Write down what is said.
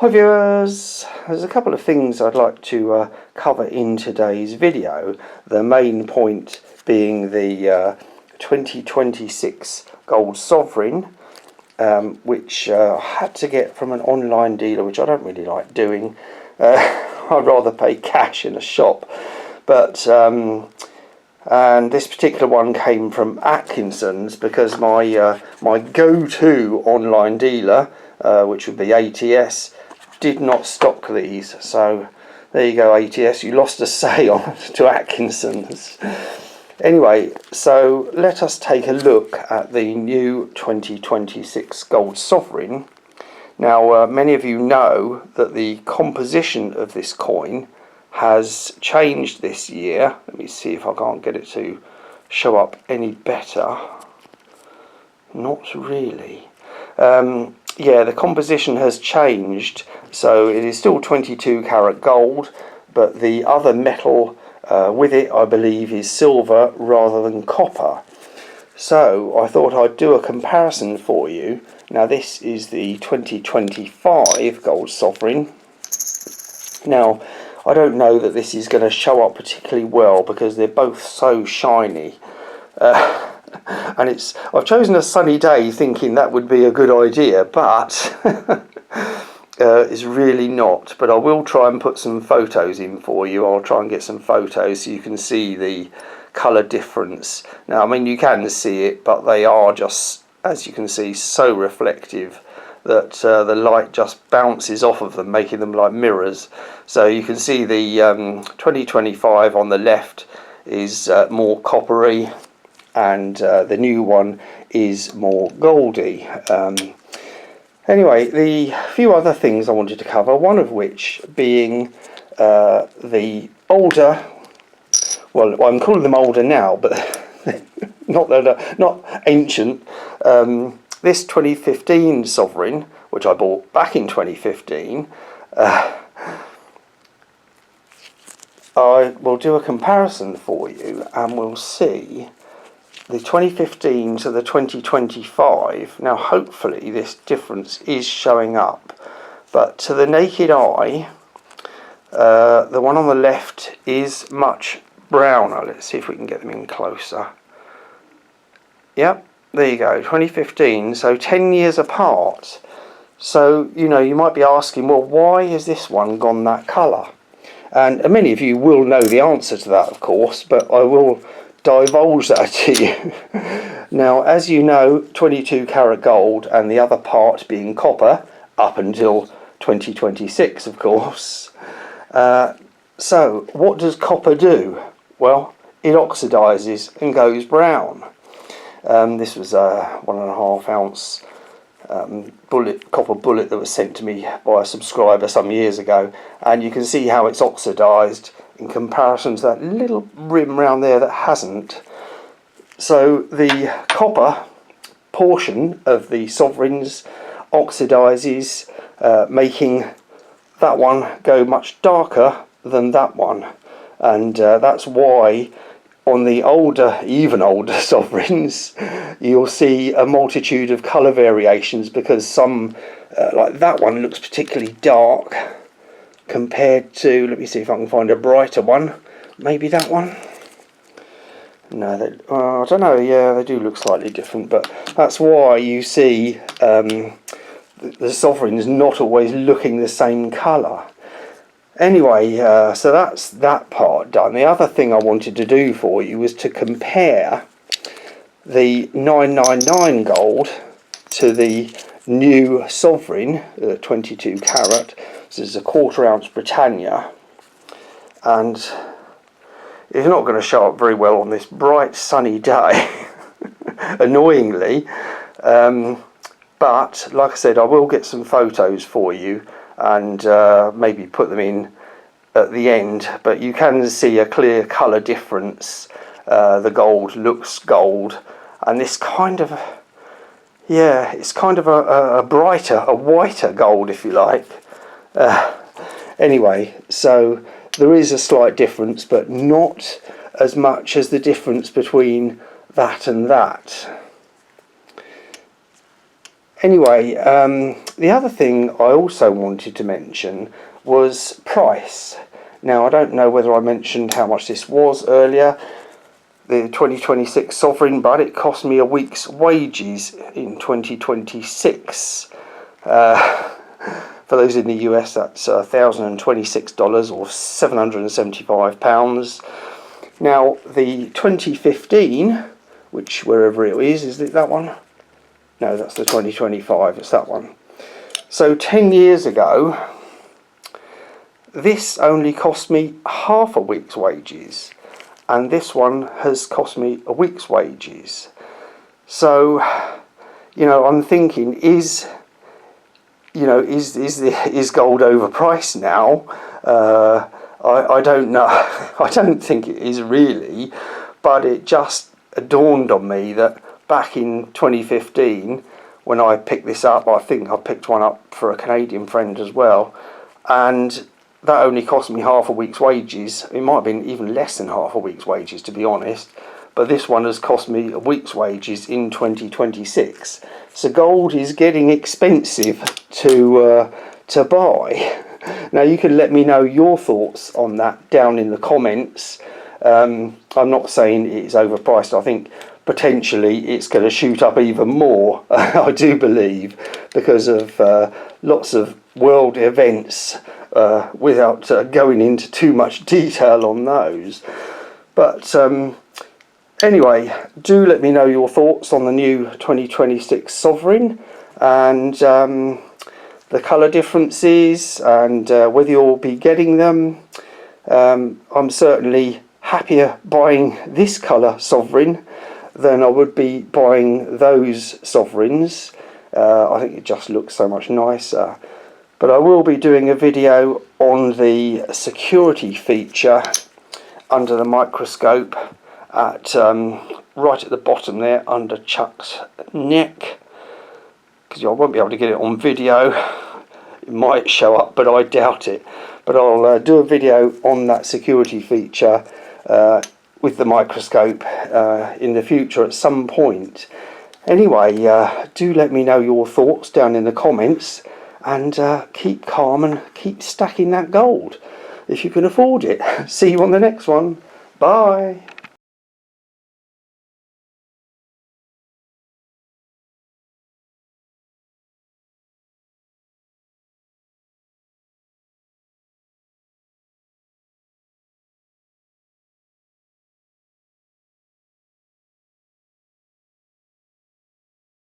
Hi viewers, there's a couple of things I'd like to cover in today's video. The main point being the 2026 Gold Sovereign, which I had to get from an online dealer, which I don't really like doing. I'd rather pay cash in a shop, but and this particular one came from Atkinson's because my go-to online dealer, which would be ATS, did not stock these. So there you go, ATS, you lost a sale to Atkinson's. Anyway, so let us take a look at the new 2026 Gold Sovereign. Now many of you know that the composition of this coin has changed this year. Let me see if I can't get it to show up any better. Not really. Yeah, the composition has changed, so it is still 22 karat gold, but the other metal with it, I believe, is silver rather than copper. So I thought I'd do a comparison for you. Now this is the 2025 Gold Sovereign. Now I don't know that this is going to show up particularly well because they're both so shiny. And I've chosen a sunny day thinking that would be a good idea, but it's really not. But I will try and put some photos in for you. I'll try and get some photos so you can see the colour difference. Now, I mean, you can see it, but they are just, as you can see, so reflective that the light just bounces off of them, making them like mirrors. So you can see the 2025 on the left is more coppery, and the new one is more goldy. Anyway, the few other things I wanted to cover, one of which being the older, well, I'm calling them older now, but not ancient. This 2015 Sovereign, which I bought back in 2015, I will do a comparison for you and we'll see the 2015 to the 2025. Now hopefully this difference is showing up, but to the naked eye the one on the left is much browner. Let's see if we can get them in closer. Yep, there you go, 2015, so 10 years apart. So, you know, you might be asking, well, why has this one gone that colour? And many of you will know the answer to that, of course, but I will divulge that to you. Now, as you know, 22 karat gold and the other part being copper up until 2026, of course. So what does copper do? Well, it oxidizes and goes brown. This was a 1.5 ounce copper bullet that was sent to me by a subscriber some years ago, and you can see how it's oxidized in comparison to that little rim around there that hasn't. So the copper portion of the Sovereigns oxidizes, making that one go much darker than that one, and that's why on the older, even older Sovereigns, you'll see a multitude of colour variations, because some, like that one, looks particularly dark compared to, let me see if I can find a brighter one, maybe that one. No, I don't know, yeah, they do look slightly different, but that's why you see the Sovereigns not always looking the same colour. Anyway, so that's that part done. The other thing I wanted to do for you was to compare the 999 gold to the new Sovereign, 22 karat. This is a 1/4 ounce Britannia, and it's not going to show up very well on this bright sunny day, annoyingly. But like I said, I will get some photos for you and maybe put them in at the end, but you can see a clear colour difference. The gold looks gold, and this kind of, yeah, it's kind of a brighter, a whiter gold, if you like. Anyway, so there is a slight difference, but not as much as the difference between that and that. Anyway, the other thing I also wanted to mention was price. Now, I don't know whether I mentioned how much this was earlier, the 2026 sovereign, but it cost me a week's wages in 2026. For those in the US, that's $1,026 or £775. Now, the 2015, which wherever it is it that one? No, that's the 2025, it's that one. So 10 years ago, this only cost me half a week's wages, and this one has cost me a week's wages. So, I'm thinking, is gold overpriced now? I don't know. I don't think it is really, but it just dawned on me that back in 2015, when I picked this up, I think I picked one up for a Canadian friend as well, and that only cost me half a week's wages. It might have been even less than half a week's wages, to be honest, but this one has cost me a week's wages in 2026. So gold is getting expensive to buy. Now, you can let me know your thoughts on that down in the comments. I'm not saying it's overpriced. I think potentially it's going to shoot up even more, I do believe, because of lots of world events, without going into too much detail on those. But anyway, do let me know your thoughts on the new 2026 sovereign, and the colour differences, and whether you'll be getting them. I'm certainly happier buying this colour sovereign than I would be buying those sovereigns. I think it just looks so much nicer. But I will be doing a video on the security feature under the microscope at right at the bottom there under Chuck's neck, because I won't be able to get it on video. It might show up, but I doubt it. But I'll do a video on that security feature with the microscope in the future at some point. Anyway, do let me know your thoughts down in the comments, and keep calm and keep stacking that gold if you can afford it. See you on the next one. Bye.